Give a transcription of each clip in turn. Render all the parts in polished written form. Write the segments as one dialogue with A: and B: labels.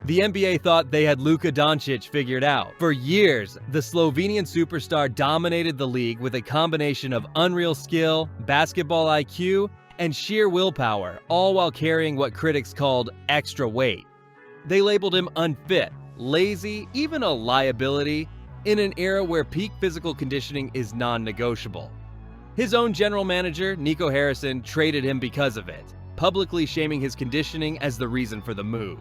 A: The NBA thought they had Luka Doncic figured out. For years, the Slovenian superstar dominated the league with a combination of unreal skill, basketball IQ, and sheer willpower, all while carrying what critics called extra weight. They labeled him unfit, lazy, even a liability, in an era where peak physical conditioning is non-negotiable. His own general manager, Nico Harrison, traded him because of it, publicly shaming his conditioning as the reason for the move.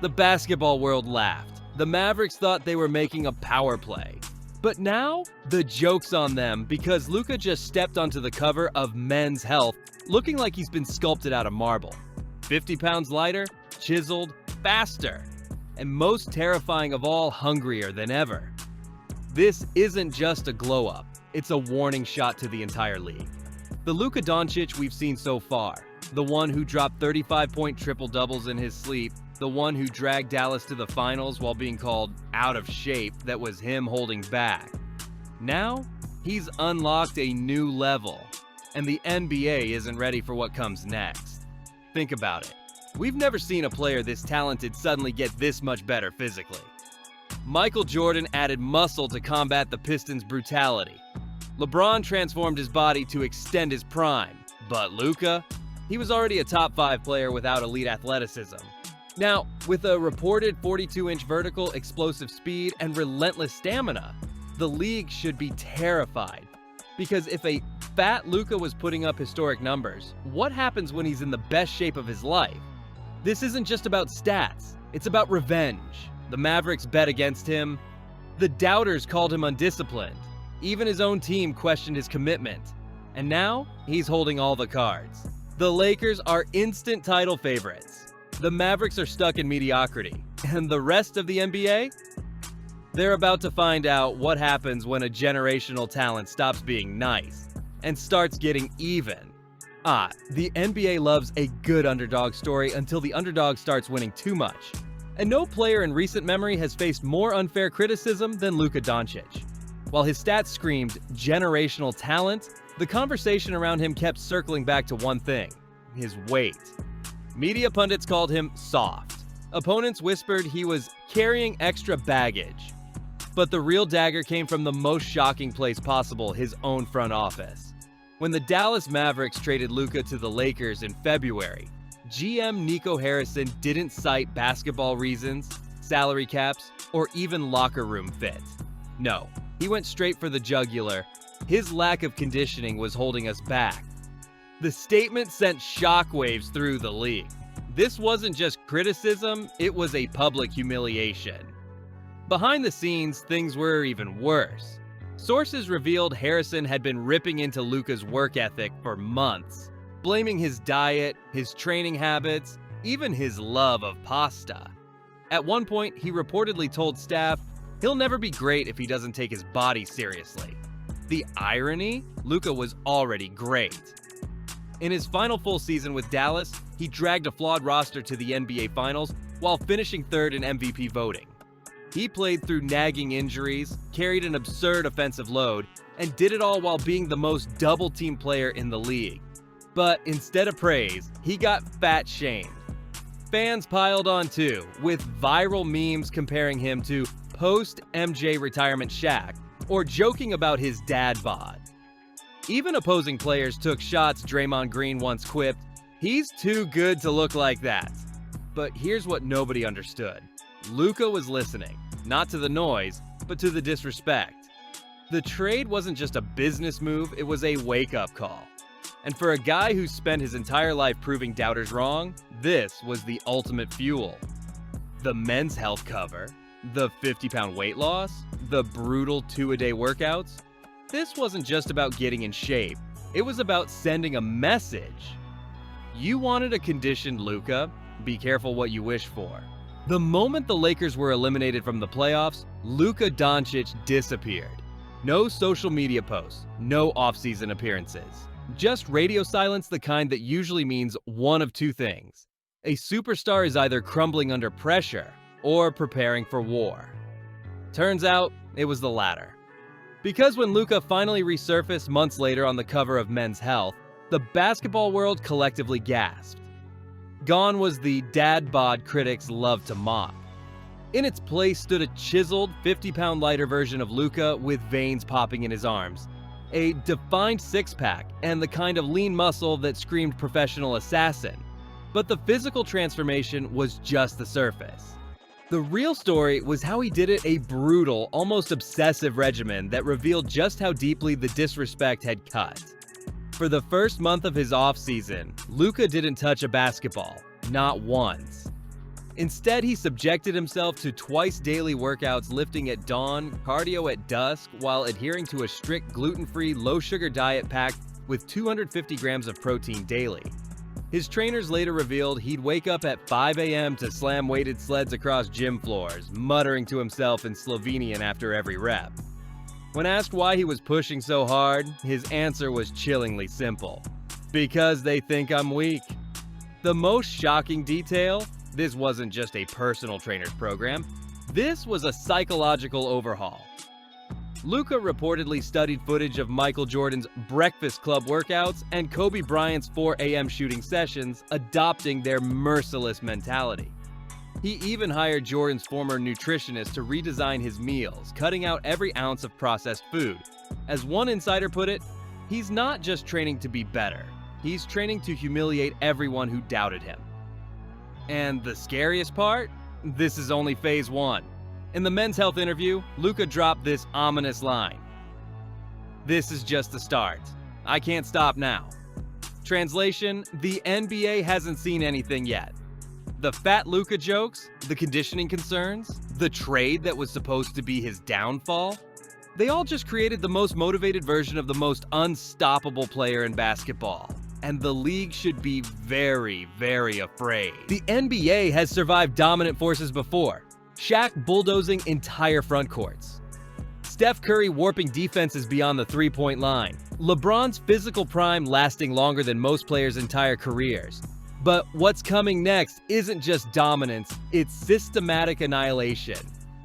A: The basketball world laughed. The Mavericks thought they were making a power play. But now, the joke's on them because Luka just stepped onto the cover of Men's Health looking like he's been sculpted out of marble. 50 pounds lighter, chiseled, faster, and most terrifying of all, hungrier than ever. This isn't just a glow-up, it's a warning shot to the entire league. The Luka Doncic we've seen so far, the one who dropped 35-point triple-doubles in his sleep, the one who dragged Dallas to the finals while being called out of shape, that was him holding back. Now, he's unlocked a new level, and the NBA isn't ready for what comes next. Think about it. We've never seen a player this talented suddenly get this much better physically. Michael Jordan added muscle to combat the Pistons' brutality. LeBron transformed his body to extend his prime. But Luka? He was already a top 5 player without elite athleticism. Now, with a reported 42-inch vertical, explosive speed, and relentless stamina, the league should be terrified. Because if a fat Luka was putting up historic numbers, what happens when he's in the best shape of his life? This isn't just about stats, it's about revenge. The Mavericks bet against him. The doubters called him undisciplined. Even his own team questioned his commitment. And now, he's holding all the cards. The Lakers are instant title favorites. The Mavericks are stuck in mediocrity. And the rest of the NBA? They're about to find out what happens when a generational talent stops being nice and starts getting even. The NBA loves a good underdog story until the underdog starts winning too much. And no player in recent memory has faced more unfair criticism than Luka Doncic. While his stats screamed generational talent, the conversation around him kept circling back to one thing: his weight. Media pundits called him soft. Opponents whispered he was carrying extra baggage. But the real dagger came from the most shocking place possible, his own front office. When the Dallas Mavericks traded Luka to the Lakers in February, GM Nico Harrison didn't cite basketball reasons, salary caps, or even locker room fit. No, he went straight for the jugular. His lack of conditioning was holding us back. The statement sent shockwaves through the league. This wasn't just criticism, it was a public humiliation. Behind the scenes, things were even worse. Sources revealed Harrison had been ripping into Luka's work ethic for months, blaming his diet, his training habits, even his love of pasta. At one point, he reportedly told staff, he'll never be great if he doesn't take his body seriously. The irony? Luka was already great. In his final full season with Dallas, he dragged a flawed roster to the NBA Finals while finishing third in MVP voting. He played through nagging injuries, carried an absurd offensive load, and did it all while being the most double-team player in the league. But instead of praise, he got fat-shamed. Fans piled on too, with viral memes comparing him to post-MJ retirement Shaq, or joking about his dad bod. Even opposing players took shots. Draymond Green once quipped, "He's too good to look like that." But here's what nobody understood. Luka was listening, not to the noise, but to the disrespect. The trade wasn't just a business move, it was a wake-up call. And for a guy who spent his entire life proving doubters wrong, this was the ultimate fuel. The Men's Health cover, the 50-pound weight loss, the brutal 2-a-day workouts. This wasn't just about getting in shape, it was about sending a message. You wanted a conditioned Luka? Be careful what you wish for. The moment the Lakers were eliminated from the playoffs, Luka Doncic disappeared. No social media posts, no off-season appearances. Just radio silence, the kind that usually means one of two things. A superstar is either crumbling under pressure or preparing for war. Turns out, it was the latter. Because when Luka finally resurfaced months later on the cover of Men's Health, the basketball world collectively gasped. Gone was the dad bod critics loved to mock. In its place stood a chiseled, 50-pound lighter version of Luka with veins popping in his arms, a defined six-pack, and the kind of lean muscle that screamed professional assassin. But the physical transformation was just the surface. The real story was how he did it a brutal, almost obsessive regimen that revealed just how deeply the disrespect had cut. For the first month of his off-season, Luka didn't touch a basketball, not once. Instead, he subjected himself to twice daily workouts, lifting at dawn, cardio at dusk, while adhering to a strict gluten-free, low-sugar diet packed with 250 grams of protein daily. His trainers later revealed he'd wake up at 5 a.m. to slam weighted sleds across gym floors, muttering to himself in Slovenian after every rep. When asked why he was pushing so hard, his answer was chillingly simple: because they think I'm weak. The most shocking detail: this wasn't just a personal trainer's program, this was a psychological overhaul. Luka reportedly studied footage of Michael Jordan's Breakfast Club workouts and Kobe Bryant's 4 a.m. shooting sessions, adopting their merciless mentality. He even hired Jordan's former nutritionist to redesign his meals, cutting out every ounce of processed food. As one insider put it, he's not just training to be better, he's training to humiliate everyone who doubted him. And the scariest part? This is only phase one. In the Men's Health interview, Luka dropped this ominous line: "This is just the start. I can't stop now." Translation: the NBA hasn't seen anything yet. The fat Luka jokes, the conditioning concerns, the trade that was supposed to be his downfall, they all just created the most motivated version of the most unstoppable player in basketball. And the league should be very, very afraid. The NBA has survived dominant forces before. Shaq bulldozing entire front courts, Steph Curry warping defenses beyond the three-point line, LeBron's physical prime lasting longer than most players' entire careers. But what's coming next isn't just dominance, it's systematic annihilation.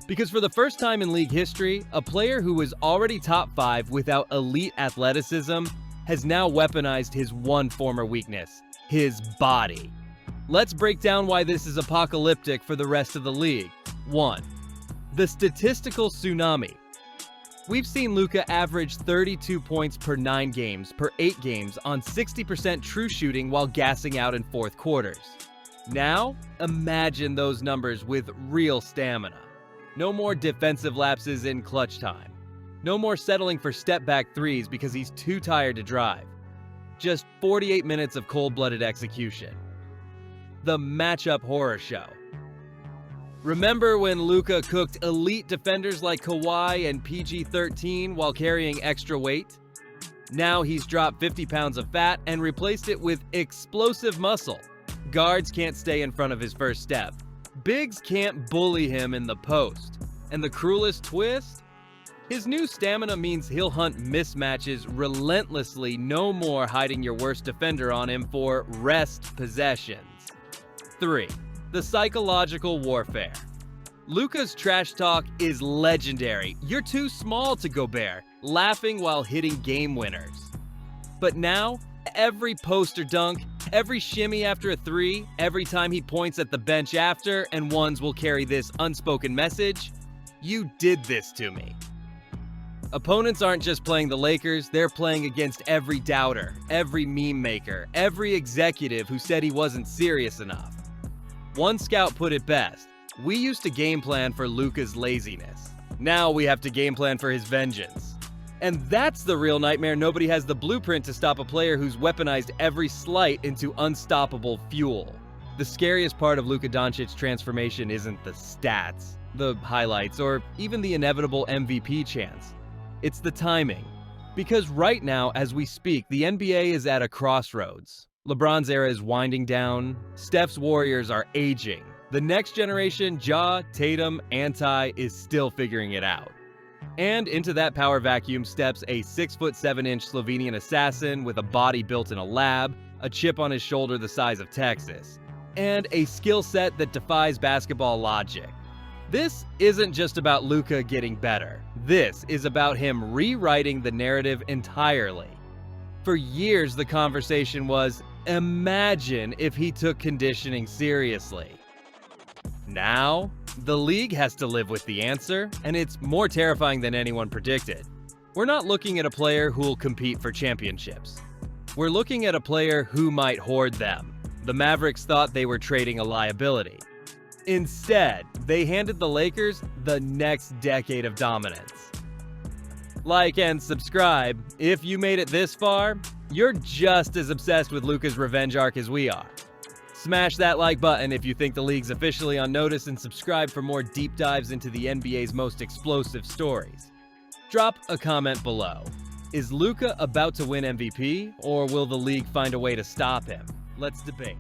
A: Because for the first time in league history, a player who was already top 5 without elite athleticism has now weaponized his one former weakness: his body. Let's break down why this is apocalyptic for the rest of the league. 1. The statistical tsunami. We've seen Luka average 32 points per 9 games per 8 games on 60% true shooting while gassing out in fourth quarters. Now, imagine those numbers with real stamina. No more defensive lapses in clutch time. No more settling for step-back threes because he's too tired to drive. Just 48 minutes of cold-blooded execution. The matchup horror show. Remember when Luka cooked elite defenders like Kawhi and PG-13 while carrying extra weight? Now he's dropped 50 pounds of fat and replaced it with explosive muscle. Guards can't stay in front of his first step. Bigs can't bully him in the post. And the cruelest twist? His new stamina means he'll hunt mismatches relentlessly, no more hiding your worst defender on him for rest possessions. 3. The psychological warfare. Luka's trash talk is legendary. "You're too small to Gobert," laughing while hitting game winners. But now, every poster dunk, every shimmy after a three, every time he points at the bench after, and ones will carry this unspoken message: "You did this to me." Opponents aren't just playing the Lakers, they're playing against every doubter, every meme maker, every executive who said he wasn't serious enough. One scout put it best: "We used to game plan for Luka's laziness. Now we have to game plan for his vengeance." And that's the real nightmare. Nobody has the blueprint to stop a player who's weaponized every slight into unstoppable fuel. The scariest part of Luka Doncic's transformation isn't the stats, the highlights, or even the inevitable MVP chance. It's the timing. Because right now, as we speak, the NBA is at a crossroads. LeBron's era is winding down. Steph's Warriors are aging. The next generation, Ja, Tatum, Anti, is still figuring it out. And into that power vacuum steps a 6'7" Slovenian assassin with a body built in a lab, a chip on his shoulder the size of Texas, and a skill set that defies basketball logic. This isn't just about Luka getting better. This is about him rewriting the narrative entirely. For years, the conversation was, imagine if he took conditioning seriously. Now, The league has to live with the answer, and it's more terrifying than anyone predicted. We're not looking at a player who'll compete for championships. We're looking at a player who might hoard them. The Mavericks thought they were trading a liability. Instead, they handed the Lakers the next decade of dominance. Like and subscribe. If you made it this far, you're just as obsessed with Luka's revenge arc as we are. Smash that like button if you think the league's officially on notice, and subscribe for more deep dives into the NBA's most explosive stories. Drop a comment below. Is Luka about to win MVP, or will the league find a way to stop him? Let's debate.